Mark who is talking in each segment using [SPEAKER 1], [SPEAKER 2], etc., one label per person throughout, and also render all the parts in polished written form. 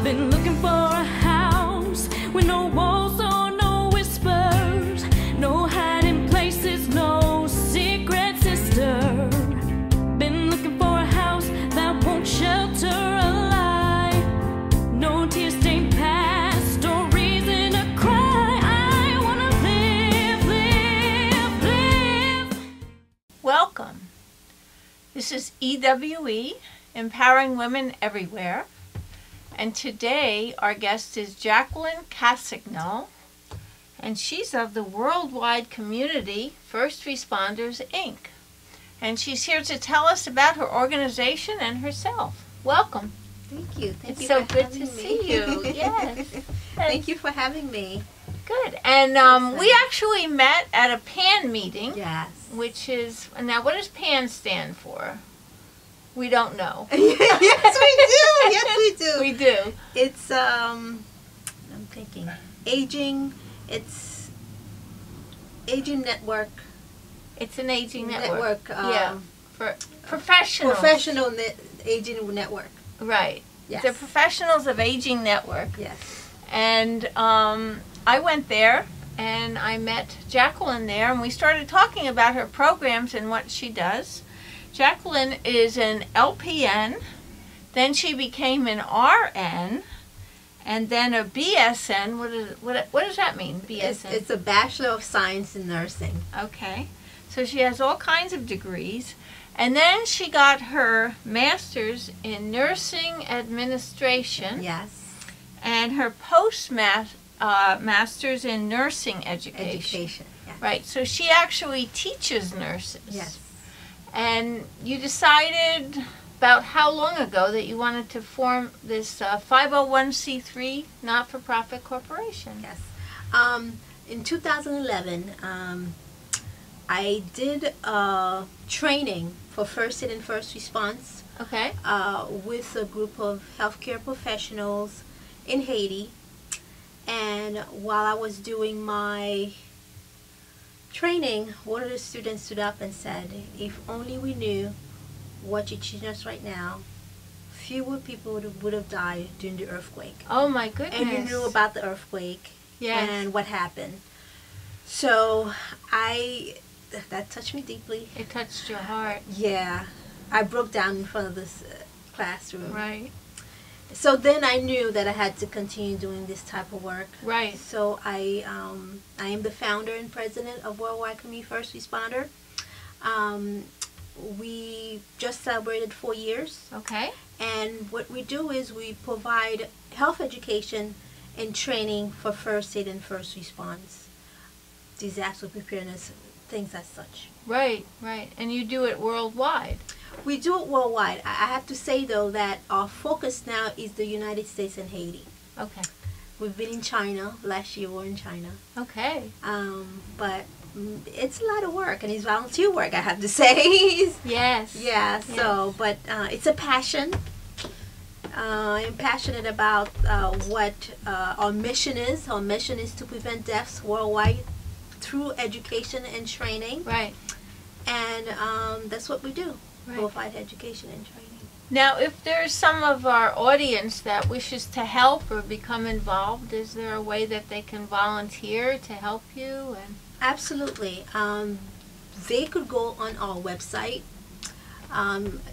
[SPEAKER 1] Been looking for a house with no walls or no whispers, no hiding places, no secret sister. Been looking for a house that won't shelter a lie, no tear-stained past or reason to cry. I wanna live.
[SPEAKER 2] Welcome. This is EWE, Empowering Women Everywhere. And today our guest is Jacqueline Cassagnol, and she's of the worldwide community First Responders, Inc. And she's here to tell us about her organization and herself. Welcome.
[SPEAKER 3] Thank you. Thank
[SPEAKER 2] It's
[SPEAKER 3] you
[SPEAKER 2] so
[SPEAKER 3] for
[SPEAKER 2] good
[SPEAKER 3] having
[SPEAKER 2] to
[SPEAKER 3] me.
[SPEAKER 2] see you. Yes.
[SPEAKER 3] Thank you for having me.
[SPEAKER 2] Good. And we actually met at a PAN meeting.
[SPEAKER 3] Yes.
[SPEAKER 2] Which is, now what does PAN stand for? We don't know.
[SPEAKER 3] Yes, we do. Yes, we do.
[SPEAKER 2] We do.
[SPEAKER 3] It's I'm thinking aging. It's aging network.
[SPEAKER 2] It's an aging network.
[SPEAKER 3] Yeah,
[SPEAKER 2] for professionals.
[SPEAKER 3] Professional aging network.
[SPEAKER 2] Right.
[SPEAKER 3] Yes.
[SPEAKER 2] The Professionals of Aging Network.
[SPEAKER 3] Yes.
[SPEAKER 2] And I went there and I met Jacqueline there, and we started talking about her programs and what she does. Jacqueline is an LPN, then she became an RN, and then a BSN. What does that mean, BSN?
[SPEAKER 3] It's a Bachelor of Science in Nursing.
[SPEAKER 2] Okay. So she has all kinds of degrees. And then she got her master's in nursing administration.
[SPEAKER 3] Yes.
[SPEAKER 2] And her master's in nursing education.
[SPEAKER 3] Yes.
[SPEAKER 2] Right. So she actually teaches nurses.
[SPEAKER 3] Yes.
[SPEAKER 2] And you decided about how long ago that you wanted to form this 501c3 not-for-profit corporation?
[SPEAKER 3] Yes. In 2011, I did training for first aid and first response.
[SPEAKER 2] Okay.
[SPEAKER 3] With a group of healthcare professionals in Haiti. And while I was doing my training, one of the students stood up and said, if only we knew what you're teaching us right now, fewer people would have died during the earthquake.
[SPEAKER 2] Oh my goodness.
[SPEAKER 3] And you knew about the earthquake.
[SPEAKER 2] Yes.
[SPEAKER 3] And what happened. So that touched me deeply.
[SPEAKER 2] It touched your heart.
[SPEAKER 3] Yeah. I broke down in front of this classroom.
[SPEAKER 2] Right.
[SPEAKER 3] So then I knew that I had to continue doing this type of work.
[SPEAKER 2] Right.
[SPEAKER 3] So I am the founder and president of Worldwide Community First Responder. We just celebrated 4 years.
[SPEAKER 2] Okay.
[SPEAKER 3] And what we do is we provide health education and training for first aid and first response, disaster preparedness, things as such.
[SPEAKER 2] Right, right. And you do it worldwide.
[SPEAKER 3] We do it worldwide. I have to say, though, that our focus now is the United States and Haiti.
[SPEAKER 2] Okay.
[SPEAKER 3] We've been in China. Last year we were in China.
[SPEAKER 2] Okay.
[SPEAKER 3] But it's a lot of work, and it's volunteer work, I have to say.
[SPEAKER 2] Yes.
[SPEAKER 3] Yeah, so, but it's a passion. I'm passionate about what our mission is. Our mission is to prevent deaths worldwide through education and training.
[SPEAKER 2] Right.
[SPEAKER 3] And that's what we do.
[SPEAKER 2] Right.
[SPEAKER 3] Provide education and training.
[SPEAKER 2] Now, if there's some of our audience that wishes to help or become involved, is there a way that they can volunteer to help you? And
[SPEAKER 3] Absolutely. They could go on our website.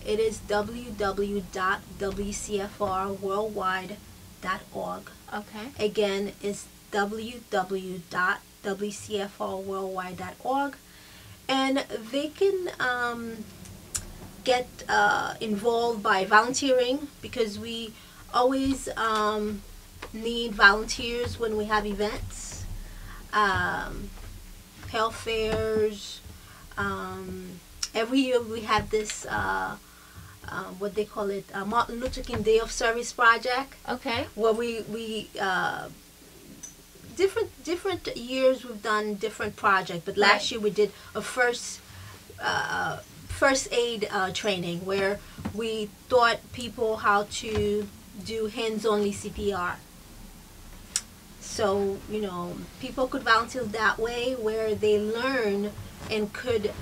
[SPEAKER 3] It is www.wcfrworldwide.org.
[SPEAKER 2] okay.
[SPEAKER 3] Again, it's www.wcfrworldwide.org. And they can get involved by volunteering, because we always need volunteers when we have events, health fairs. Every year we have this, what they call it, Martin Luther King Day of Service project.
[SPEAKER 2] Okay.
[SPEAKER 3] Where we different years we've done different projects, but last year we did a first aid training where we taught people how to do hands-only CPR. So, you know, people could volunteer that way, where they learn and could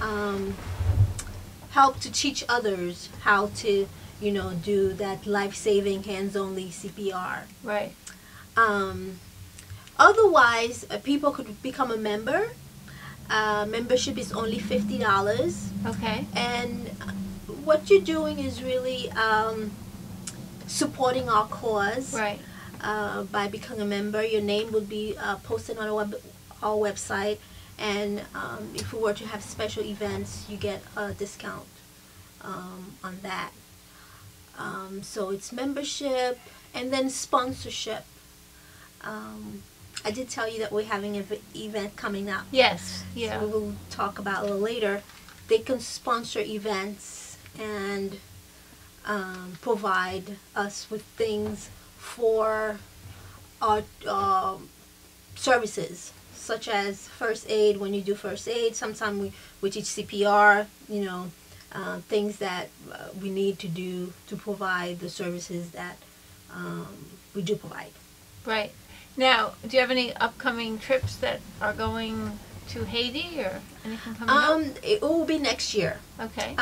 [SPEAKER 3] help to teach others how to do that life-saving hands-only CPR.
[SPEAKER 2] Right.
[SPEAKER 3] Otherwise, people could become a member. Membership is only $50.
[SPEAKER 2] Okay.
[SPEAKER 3] And what you're doing is really supporting our cause.
[SPEAKER 2] Right.
[SPEAKER 3] By becoming a member. Your name would be posted on our website, and if we were to have special events, you get a discount on that. So it's membership, and then sponsorship. I did tell you that we're having an event coming up.
[SPEAKER 2] Yes. Yeah.
[SPEAKER 3] So we'll talk about a little later. They can sponsor events and provide us with things for our services, such as first aid. When you do first aid, sometimes we teach CPR, things that we need to do to provide the services that we do provide.
[SPEAKER 2] Right. Now, do you have any upcoming trips that are going to Haiti or anything coming up?
[SPEAKER 3] It will be next year.
[SPEAKER 2] Okay.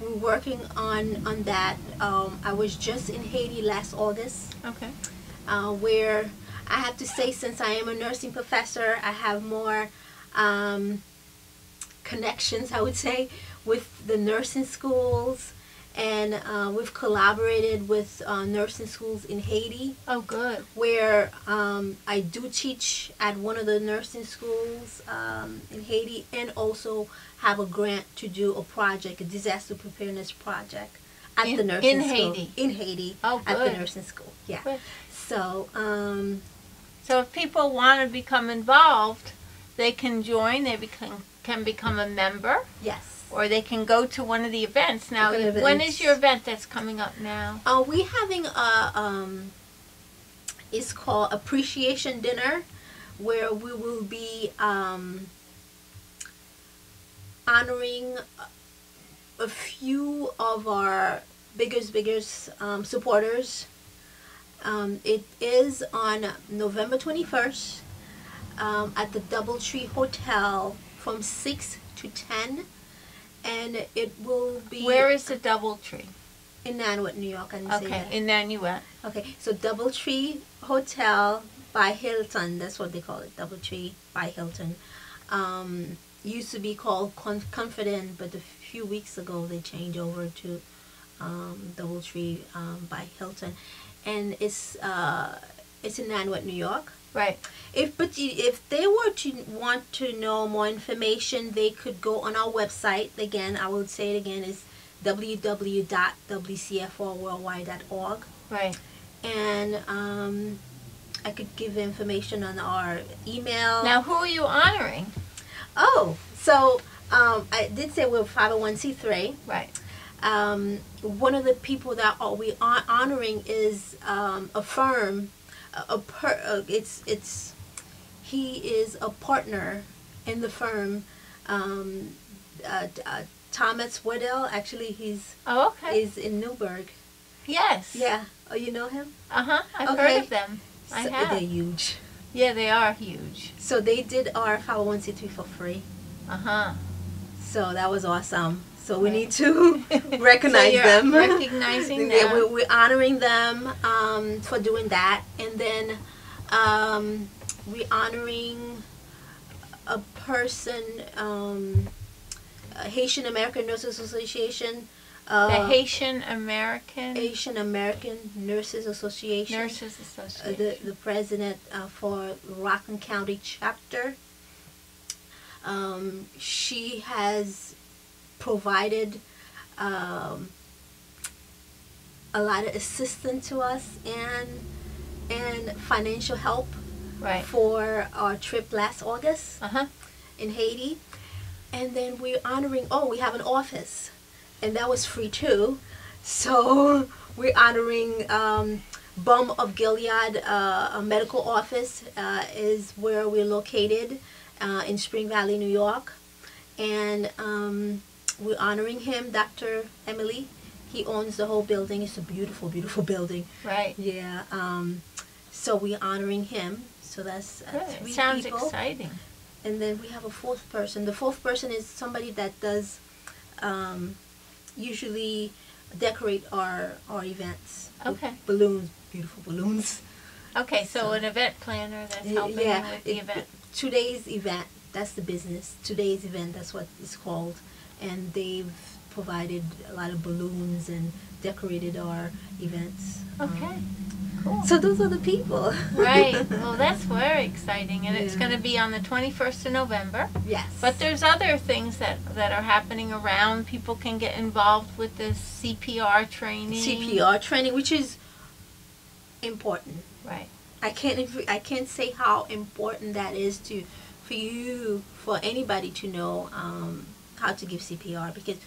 [SPEAKER 3] We're working on that. I was just in Haiti last August.
[SPEAKER 2] Okay.
[SPEAKER 3] Where I have to say, since I am a nursing professor, I have more connections, I would say, with the nursing schools, and we've collaborated with nursing schools in Haiti.
[SPEAKER 2] Oh, good.
[SPEAKER 3] Where I do teach at one of the nursing schools in Haiti, and also have a grant to do a project, a disaster preparedness project at the nursing school. In Haiti.
[SPEAKER 2] Oh, good.
[SPEAKER 3] At the nursing school, yeah.
[SPEAKER 2] Good.
[SPEAKER 3] So,
[SPEAKER 2] so if people want to become involved, they can join. They can become a member.
[SPEAKER 3] yes.
[SPEAKER 2] Or they can go to one of the events. Now, when is your event that's coming up now?
[SPEAKER 3] We're having it's called Appreciation Dinner, where we will be honoring a few of our biggest supporters. It is on November 21st at the DoubleTree Hotel from 6 to 10. And it will be...
[SPEAKER 2] Where is the DoubleTree?
[SPEAKER 3] In Nanuet, New York. I didn't say that.
[SPEAKER 2] Okay, in Nanuet.
[SPEAKER 3] Okay, so DoubleTree Hotel by Hilton. That's what they call it, DoubleTree by Hilton. Used to be called Confident, but a few weeks ago they changed over to DoubleTree by Hilton. And it's in Nanuet, New York.
[SPEAKER 2] Right.
[SPEAKER 3] If they were to want to know more information, they could go on our website. Again, I will say it again, is www.wcfrworldwide.org.
[SPEAKER 2] Right.
[SPEAKER 3] And I could give information on our email.
[SPEAKER 2] Now, who are you honoring?
[SPEAKER 3] Oh, so I did say we're 501c3.
[SPEAKER 2] Right.
[SPEAKER 3] One of the people that we are honoring is a firm. He is a partner in the firm. Thomas Waddell. Actually, he's is in Newburgh.
[SPEAKER 2] Yes.
[SPEAKER 3] Yeah. Oh, you know him?
[SPEAKER 2] I've heard of them. I have.
[SPEAKER 3] They're huge.
[SPEAKER 2] Yeah, they are huge.
[SPEAKER 3] So they did our 501c3 for free. So that was awesome. So we need to recognize them.
[SPEAKER 2] Recognizing them.
[SPEAKER 3] We're honoring them for doing that, and then we're honoring a person, Haitian American Nurses Association.
[SPEAKER 2] The Haitian American
[SPEAKER 3] Nurses Association.
[SPEAKER 2] Nurses Association.
[SPEAKER 3] The president for Rockland County chapter. She has provided a lot of assistance to us and financial help for our trip last August in Haiti. And then we're honoring, we have an office, and that was free too. So we're honoring Bum of Gilead, a medical office is where we're located in Spring Valley, New York. And we're honoring him, Dr. Emily. He owns the whole building. It's a beautiful, beautiful building.
[SPEAKER 2] Right.
[SPEAKER 3] Yeah. So we're honoring him. So that's three
[SPEAKER 2] Sounds
[SPEAKER 3] people.
[SPEAKER 2] exciting.
[SPEAKER 3] And then we have a fourth person. The fourth person is somebody that does usually decorate our events.
[SPEAKER 2] Okay.
[SPEAKER 3] With balloons, beautiful balloons.
[SPEAKER 2] Okay, so an event planner that's helping you with the event.
[SPEAKER 3] Today's event, that's the business. Today's event, that's what it's called. And they've provided a lot of balloons and decorated our events.
[SPEAKER 2] Okay, cool.
[SPEAKER 3] So those are the people.
[SPEAKER 2] Right. Well, that's very exciting. And it's going to be on the 21st of November.
[SPEAKER 3] Yes.
[SPEAKER 2] But there's other things that are happening around. People can get involved with the CPR training.
[SPEAKER 3] CPR training, which is important.
[SPEAKER 2] Right.
[SPEAKER 3] I can't say how important that is for anybody to know how to give CPR, because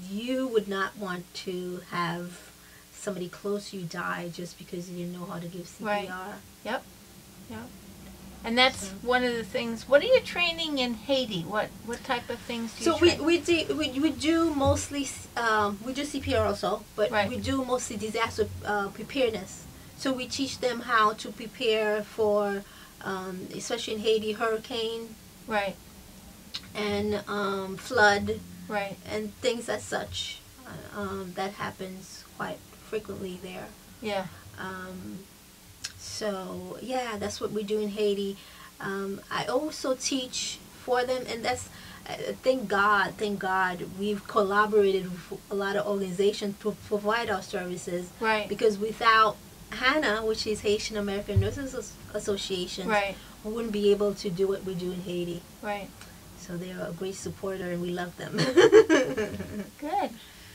[SPEAKER 3] you would not want to have somebody close to you die just because you didn't know how to give CPR.
[SPEAKER 2] Right. Yep. And that's one of the things. What are you training in Haiti? What type of things do you train?
[SPEAKER 3] we do mostly we do CPR also, but we do mostly disaster preparedness. So we teach them how to prepare for, especially in Haiti, hurricane,
[SPEAKER 2] right,
[SPEAKER 3] and flood,
[SPEAKER 2] right,
[SPEAKER 3] and things as such. That happens quite frequently there.
[SPEAKER 2] Yeah.
[SPEAKER 3] So yeah, that's what we do in Haiti. I also teach for them, and that's thank God, we've collaborated with a lot of organizations to provide our services.
[SPEAKER 2] Right.
[SPEAKER 3] Because without HANA, which is Haitian American Nurses Association,
[SPEAKER 2] right,
[SPEAKER 3] we wouldn't be able to do what we do in Haiti.
[SPEAKER 2] Right.
[SPEAKER 3] So they're a great supporter, and we love them.
[SPEAKER 2] Good.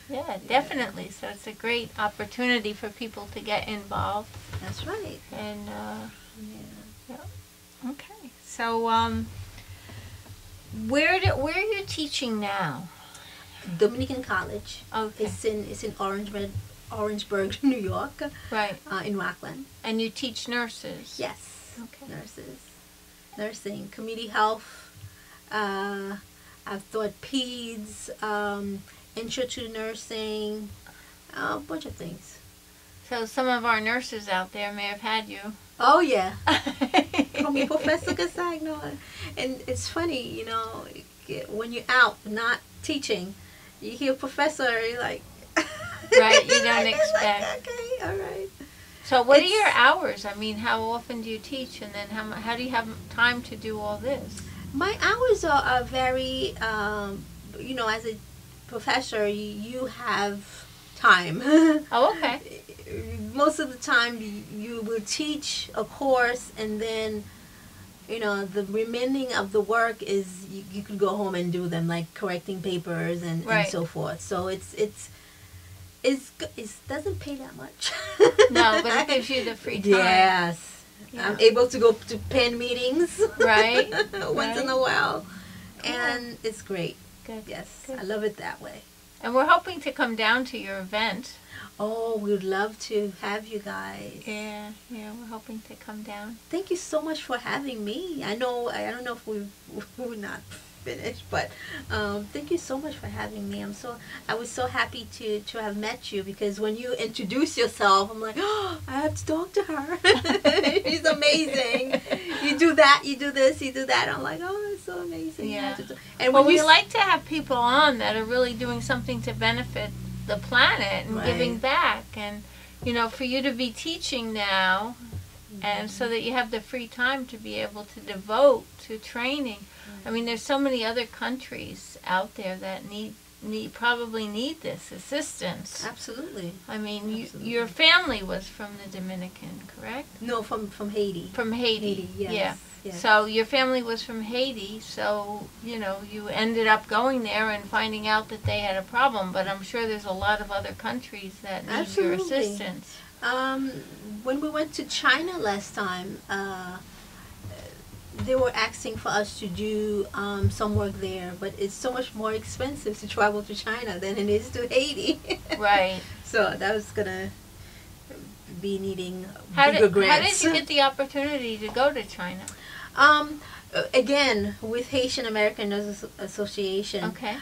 [SPEAKER 2] Yeah, definitely. So it's a great opportunity for people to get involved.
[SPEAKER 3] That's right.
[SPEAKER 2] And
[SPEAKER 3] yeah.
[SPEAKER 2] Okay. So where are you teaching now?
[SPEAKER 3] Dominican College.
[SPEAKER 2] Okay.
[SPEAKER 3] It's in Orangeburg, New York.
[SPEAKER 2] Right.
[SPEAKER 3] In Rockland.
[SPEAKER 2] And you teach nurses?
[SPEAKER 3] Yes.
[SPEAKER 2] Okay.
[SPEAKER 3] Nursing, community health. I've taught peds, intro to nursing, a bunch of things.
[SPEAKER 2] So some of our nurses out there may have had you.
[SPEAKER 3] Oh yeah. Call me Professor Cassagnol. And it's funny, you know, when you're out not teaching, you hear professor, you're like,
[SPEAKER 2] right, you don't expect.
[SPEAKER 3] Okay, all right.
[SPEAKER 2] So what are your hours? I mean, how often do you teach, and then how do you have time to do all this?
[SPEAKER 3] My hours are very, you know, as a professor, you have time.
[SPEAKER 2] Oh, okay.
[SPEAKER 3] Most of the time, you will teach a course, and then, you know, the remaining of the work is you could go home and do them, like correcting papers and so forth. So it doesn't pay that much.
[SPEAKER 2] No, but it gives you the free time.
[SPEAKER 3] Yes. Yeah. I'm able to go to pen meetings.
[SPEAKER 2] Right.
[SPEAKER 3] Once in a while. Cool. And it's great.
[SPEAKER 2] Good.
[SPEAKER 3] Yes.
[SPEAKER 2] Good.
[SPEAKER 3] I love it that way.
[SPEAKER 2] And we're hoping to come down to your event.
[SPEAKER 3] Oh, we would love to have you guys.
[SPEAKER 2] Yeah, we're hoping to come down.
[SPEAKER 3] Thank you so much for having me. I don't know if we're not finished, but thank you so much for having me. I was so happy to have met you, because when you introduce yourself, I'm like, oh, I have to talk to her. She's amazing. You do that, you do this, you do that. I'm like, oh, that's so amazing.
[SPEAKER 2] Yeah.
[SPEAKER 3] And
[SPEAKER 2] well, we like to have people on that are really doing something to benefit the planet and giving back, and you know, for you to be teaching now, and so that you have the free time to be able to devote to training. I mean, there's so many other countries out there that probably need this assistance.
[SPEAKER 3] Absolutely.
[SPEAKER 2] I mean, your family was from the Dominican, correct?
[SPEAKER 3] No, from Haiti.
[SPEAKER 2] From Haiti.
[SPEAKER 3] Yes.
[SPEAKER 2] Yeah.
[SPEAKER 3] Yes.
[SPEAKER 2] So your family was from Haiti, so, you know, you ended up going there and finding out that they had a problem, but I'm sure there's a lot of other countries that need your assistance.
[SPEAKER 3] When we went to China last time, they were asking for us to do some work there, but it's so much more expensive to travel to China than it is to Haiti.
[SPEAKER 2] Right.
[SPEAKER 3] So that was going to be needing bigger grants.
[SPEAKER 2] How did you get the opportunity to go to China?
[SPEAKER 3] Again, with Haitian American Nurses Association,
[SPEAKER 2] okay.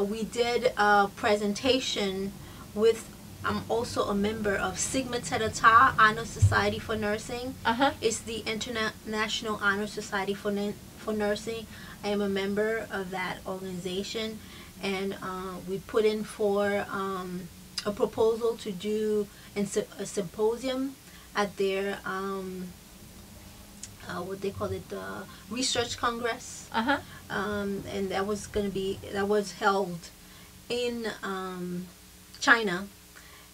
[SPEAKER 3] We did a presentation with, I'm also a member of Sigma Theta Tau Honor Society for Nursing. It's the International Honor Society for Nursing. I am a member of that organization, and we put in for a proposal to do a symposium at their what they call it, the research congress. And that was held in China,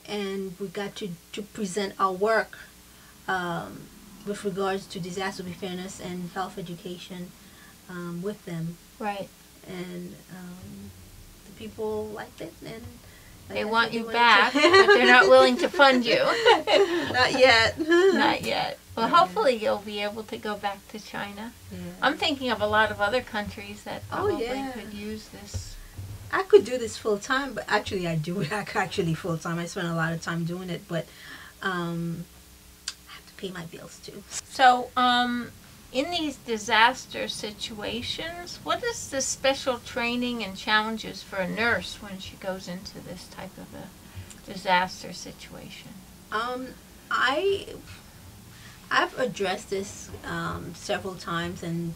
[SPEAKER 3] and we got to present our work with regards to disaster preparedness and health education with them.
[SPEAKER 2] Right.
[SPEAKER 3] And the people liked it, and
[SPEAKER 2] they want you back, but they're not willing to fund you.
[SPEAKER 3] Not yet.
[SPEAKER 2] Not yet. Well, hopefully you'll be able to go back to China.
[SPEAKER 3] Yeah.
[SPEAKER 2] I'm thinking of a lot of other countries that probably
[SPEAKER 3] yeah.
[SPEAKER 2] could use this.
[SPEAKER 3] I could do this full time, but actually I do it actually full time. I spend a lot of time doing it, but I have to pay my bills too.
[SPEAKER 2] So, in these disaster situations, what is the special training and challenges for a nurse when she goes into this type of a disaster situation?
[SPEAKER 3] I've addressed this several times, and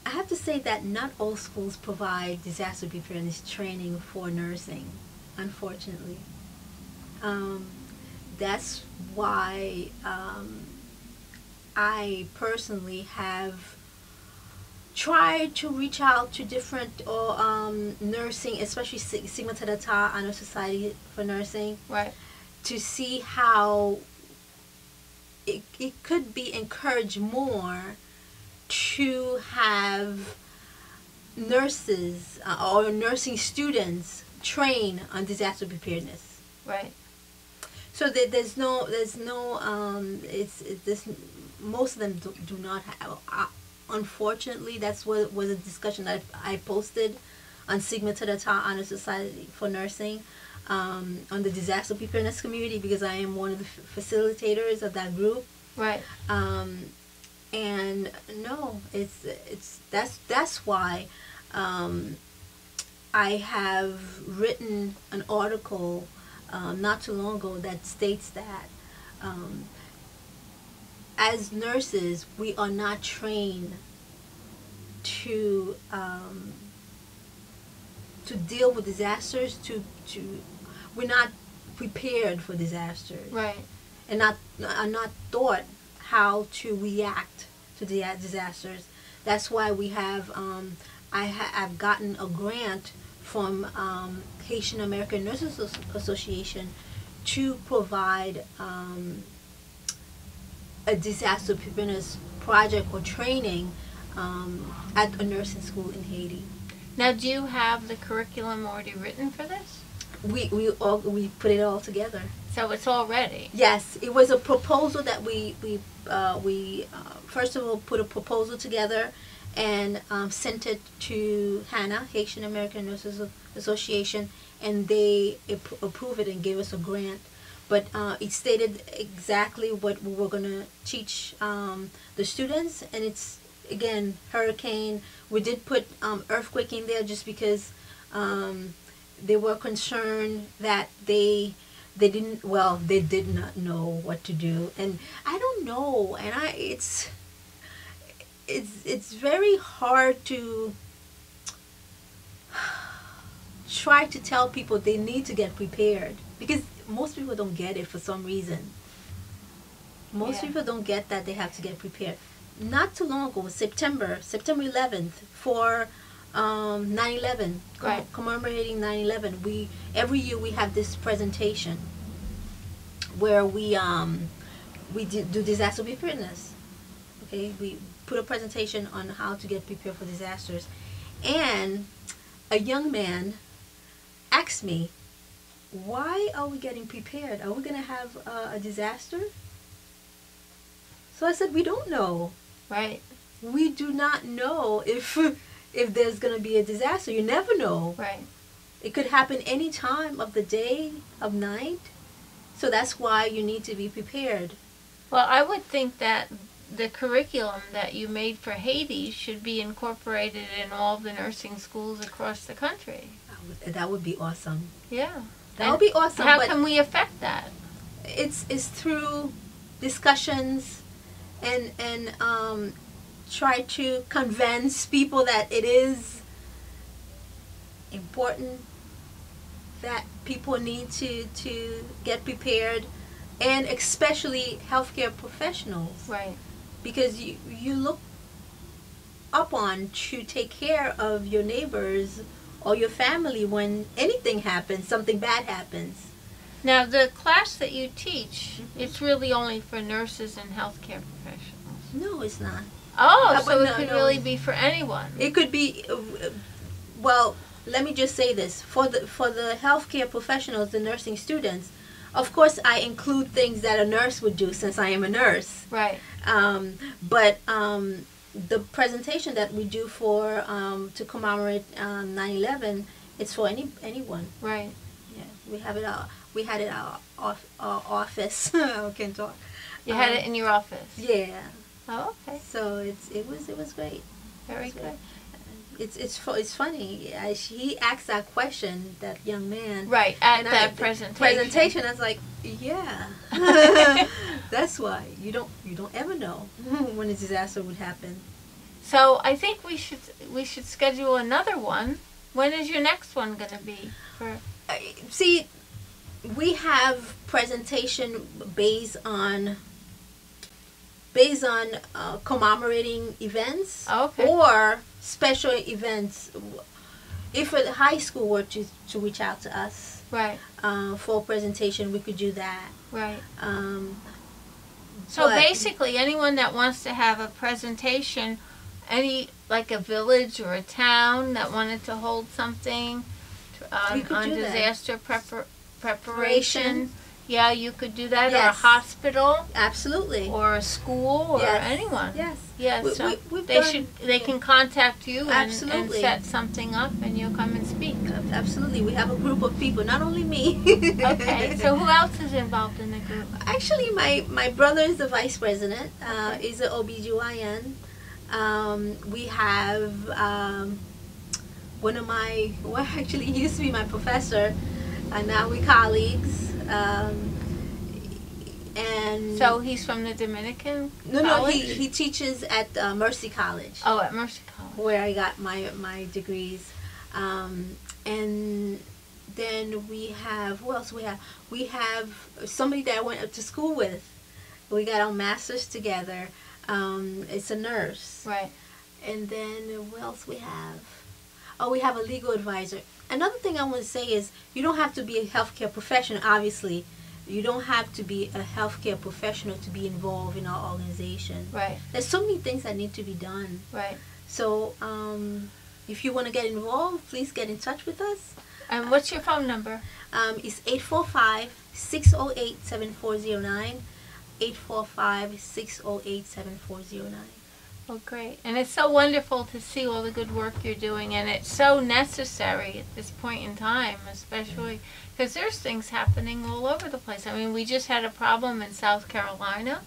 [SPEAKER 3] I have to say that not all schools provide disaster preparedness training for nursing, unfortunately. That's why I personally have tried to reach out to different nursing, especially Sigma Theta Tau Honor Society for Nursing,
[SPEAKER 2] right,
[SPEAKER 3] to see how it could be encouraged more to have nurses or nursing students train on disaster preparedness.
[SPEAKER 2] Right.
[SPEAKER 3] So there's no most of them do not have. Unfortunately, that's what was a discussion that I posted on Sigma Theta Tau Honor Society for Nursing on the disaster preparedness community, because I am one of the facilitators of that group.
[SPEAKER 2] Right.
[SPEAKER 3] And no, that's why I have written an article not too long ago that states that as nurses, we are not trained to deal with disasters. We're not prepared for disasters,
[SPEAKER 2] right,
[SPEAKER 3] and are not taught how to react to the disasters. That's why we have I've gotten a grant from Haitian American Nurses Association to provide a disaster preparedness project or training at a nursing school in Haiti.
[SPEAKER 2] Now, do you have the curriculum already written for this?
[SPEAKER 3] We put it all together.
[SPEAKER 2] So it's all ready.
[SPEAKER 3] Yes, it was a proposal that we first of all put a proposal together and sent it to HANA, Haitian American Nurses Association, and they approved it and gave us a grant. But it stated exactly what we were going to teach the students, and it's, again, hurricane. We did put earthquake in there just because they were concerned that they did not know what to do, and I don't know, and it's very hard to try to tell people they need to get prepared, because most people don't get it for some reason. Most people don't get that they have to get prepared. Not too long ago, September 11th, for 9/11,
[SPEAKER 2] right,
[SPEAKER 3] commemorating 9/11. Every year we have this presentation where we do disaster preparedness. Okay, we put a presentation on how to get prepared for disasters, and a young man asked me, "Why are we getting prepared? Are we going to have a disaster?" So I said, "We don't know.
[SPEAKER 2] Right.
[SPEAKER 3] We do not know if there's going to be a disaster. You never know.
[SPEAKER 2] Right.
[SPEAKER 3] It could happen any time of the day, of night. So that's why you need to be prepared."
[SPEAKER 2] Well, I would think that the curriculum that you made for Haiti should be incorporated in all the nursing schools across the country.
[SPEAKER 3] That would be awesome.
[SPEAKER 2] Yeah.
[SPEAKER 3] That would be awesome.
[SPEAKER 2] How can we affect that?
[SPEAKER 3] It's through discussions and try to convince people that it is important that people need to get prepared, and especially healthcare professionals.
[SPEAKER 2] Right.
[SPEAKER 3] Because you look up on to take care of your neighbors or your family when anything happens, something bad happens.
[SPEAKER 2] Now, the class that you teach, it's really only for nurses and healthcare professionals.
[SPEAKER 3] No, it's not.
[SPEAKER 2] Oh, so
[SPEAKER 3] no,
[SPEAKER 2] it could
[SPEAKER 3] no.
[SPEAKER 2] really be for anyone.
[SPEAKER 3] It could be, well, let me just say this. For the healthcare professionals, the nursing students, of course I include things that a nurse would do since I am a nurse.
[SPEAKER 2] Right.
[SPEAKER 3] But the presentation that we do for to commemorate 9/11, it's for anyone.
[SPEAKER 2] Right.
[SPEAKER 3] Yeah, we have it. We had it at our office. I can't talk.
[SPEAKER 2] You had it in your office.
[SPEAKER 3] Yeah.
[SPEAKER 2] Oh, okay.
[SPEAKER 3] So it was great.
[SPEAKER 2] Very good.
[SPEAKER 3] It's funny. He asked that question, that young man.
[SPEAKER 2] Right, at that presentation.
[SPEAKER 3] I was like, yeah. That's why you don't ever know when a disaster would happen.
[SPEAKER 2] So I think we should schedule another one. When is your next one going to be?
[SPEAKER 3] See, we have presentation based on commemorating events.
[SPEAKER 2] Okay.
[SPEAKER 3] Or special events. If a high school were to reach out to us,
[SPEAKER 2] right,
[SPEAKER 3] for a presentation, we could do that.
[SPEAKER 2] Right. So basically, anyone that wants to have a presentation, like a village or a town that wanted to hold something on disaster preparation. Yeah, you could do that,
[SPEAKER 3] yes.
[SPEAKER 2] Or a hospital.
[SPEAKER 3] Absolutely.
[SPEAKER 2] Or a school, or
[SPEAKER 3] yes.
[SPEAKER 2] anyone.
[SPEAKER 3] Yes.
[SPEAKER 2] Yes. So they can contact you and set something up, and you'll come and speak.
[SPEAKER 3] Absolutely. We have a group of people, not only me.
[SPEAKER 2] Okay. So who else is involved in the group?
[SPEAKER 3] Actually, my brother is the vice president. He's an OBGYN. We have one of actually he used to be my professor, and now we're colleagues. And
[SPEAKER 2] so he's from the Dominican
[SPEAKER 3] No,
[SPEAKER 2] College?
[SPEAKER 3] he teaches at Mercy College.
[SPEAKER 2] Oh, at Mercy College.
[SPEAKER 3] Where I got my degrees. And then we have, who else we have? We have somebody that I went up to school with. We got our masters together. It's a nurse.
[SPEAKER 2] Right.
[SPEAKER 3] And then what else we have? Oh, we have a legal advisor. Another thing I want to say is you don't have to be a healthcare professional, obviously. You don't have to be a healthcare professional to be involved in our organization.
[SPEAKER 2] Right.
[SPEAKER 3] There's so many things that need to be done.
[SPEAKER 2] Right.
[SPEAKER 3] So if you want to get involved, please get in touch with us.
[SPEAKER 2] And what's your phone number?
[SPEAKER 3] It's 845-608-7409. 845-608-7409.
[SPEAKER 2] Well, great. And it's so wonderful to see all the good work you're doing, and it's so necessary at this point in time, especially because there's things happening all over the place. I mean, we just had a problem in South Carolina,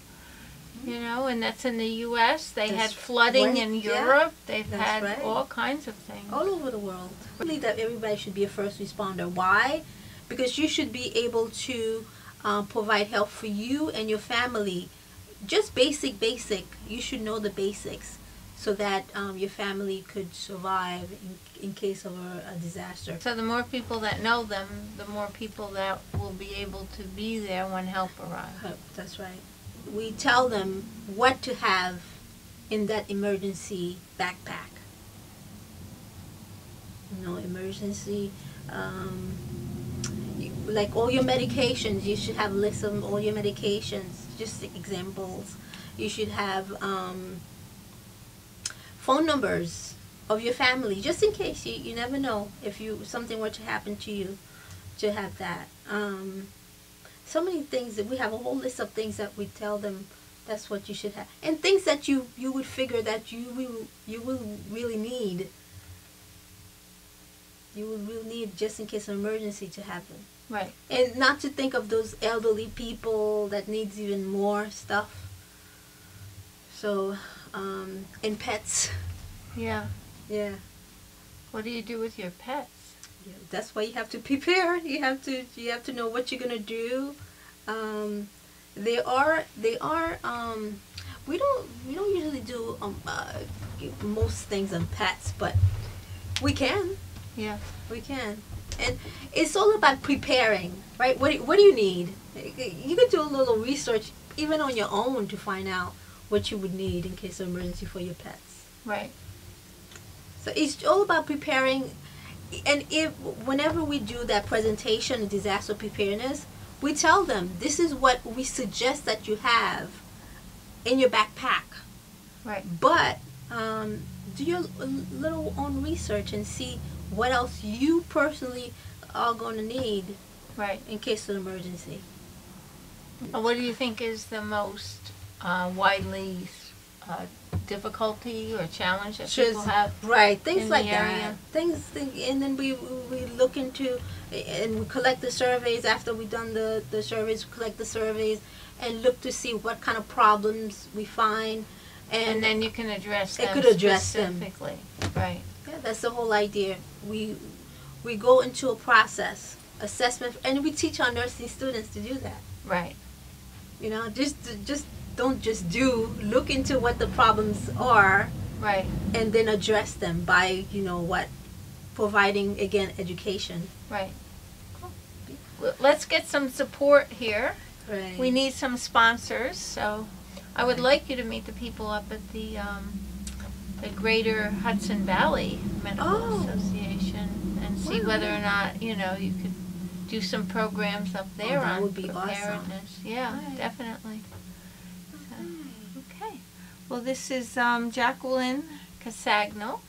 [SPEAKER 2] and that's in the U.S. They had flooding in Europe. They've had all kinds of things.
[SPEAKER 3] All over the world. I believe that everybody should be a first responder. Why? Because you should be able to provide help for you and your family. Just basic. You should know the basics so that your family could survive in case of a disaster.
[SPEAKER 2] So the more people that know them, the more people that will be able to be there when help arrives.
[SPEAKER 3] That's right. We tell them what to have in that emergency backpack. Emergency, like all your medications, you should have a list of all your medications. Just examples. You should have phone numbers of your family, just in case. You never know if something were to happen to you, to have that. So many things that we have a whole list of things that we tell them that's what you should have, and things that you would figure that you will really need. You will really need just in case of emergency to happen.
[SPEAKER 2] Right.
[SPEAKER 3] And not to think of those elderly people that needs even more stuff. So, and pets.
[SPEAKER 2] Yeah.
[SPEAKER 3] Yeah.
[SPEAKER 2] What do you do with your pets?
[SPEAKER 3] Yeah, that's why you have to prepare. You have to know what you're gonna do. We don't usually do most things on pets, but we can.
[SPEAKER 2] Yeah.
[SPEAKER 3] We can. And it's all about preparing, right? What do you need? You could do a little research even on your own to find out what you would need in case of emergency for your pets.
[SPEAKER 2] Right.
[SPEAKER 3] So it's all about preparing. And whenever we do that presentation in disaster preparedness, we tell them this is what we suggest that you have in your backpack.
[SPEAKER 2] Right.
[SPEAKER 3] But do your little own research and see what else you personally are going to need,
[SPEAKER 2] right,
[SPEAKER 3] in case of an emergency.
[SPEAKER 2] What do you think is the most widely difficulty or challenge that people have?
[SPEAKER 3] Right, things
[SPEAKER 2] in
[SPEAKER 3] like
[SPEAKER 2] the
[SPEAKER 3] that.
[SPEAKER 2] area?
[SPEAKER 3] And then we look into and we collect the surveys after we've done the surveys. We collect the surveys and look to see what kind of problems we find.
[SPEAKER 2] And then you can address them
[SPEAKER 3] specifically.
[SPEAKER 2] Right.
[SPEAKER 3] Yeah, that's the whole idea. We go into a process, assessment, and we teach our nursing students to do that.
[SPEAKER 2] Right.
[SPEAKER 3] You know, just don't just look into what the problems are.
[SPEAKER 2] Right.
[SPEAKER 3] And then address them by, providing, again, education.
[SPEAKER 2] Right. Well, let's get some support here.
[SPEAKER 3] Right.
[SPEAKER 2] We need some sponsors, so I would like you to meet the people up at the Greater Hudson Valley Medical Association and see whether or not, you could do some programs up there
[SPEAKER 3] that
[SPEAKER 2] on
[SPEAKER 3] would be
[SPEAKER 2] preparedness.
[SPEAKER 3] awesome.
[SPEAKER 2] Yeah,
[SPEAKER 3] Right.
[SPEAKER 2] definitely. So, okay. Well, this is Jacqueline Cassagnol,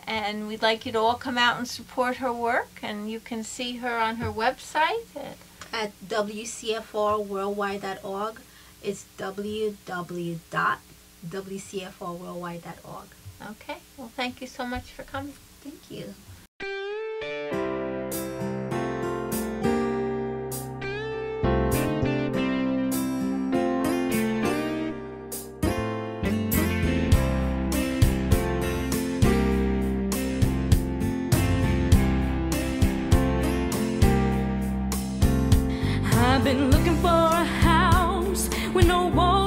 [SPEAKER 2] and we'd like you to all come out and support her work, and you can see her on her website
[SPEAKER 3] at WCFRworldwide.org. It's www.WCFRworldwide.org.
[SPEAKER 2] Okay. Well, thank you so much for coming.
[SPEAKER 3] Thank you.
[SPEAKER 1] I've been looking for a house with no walls.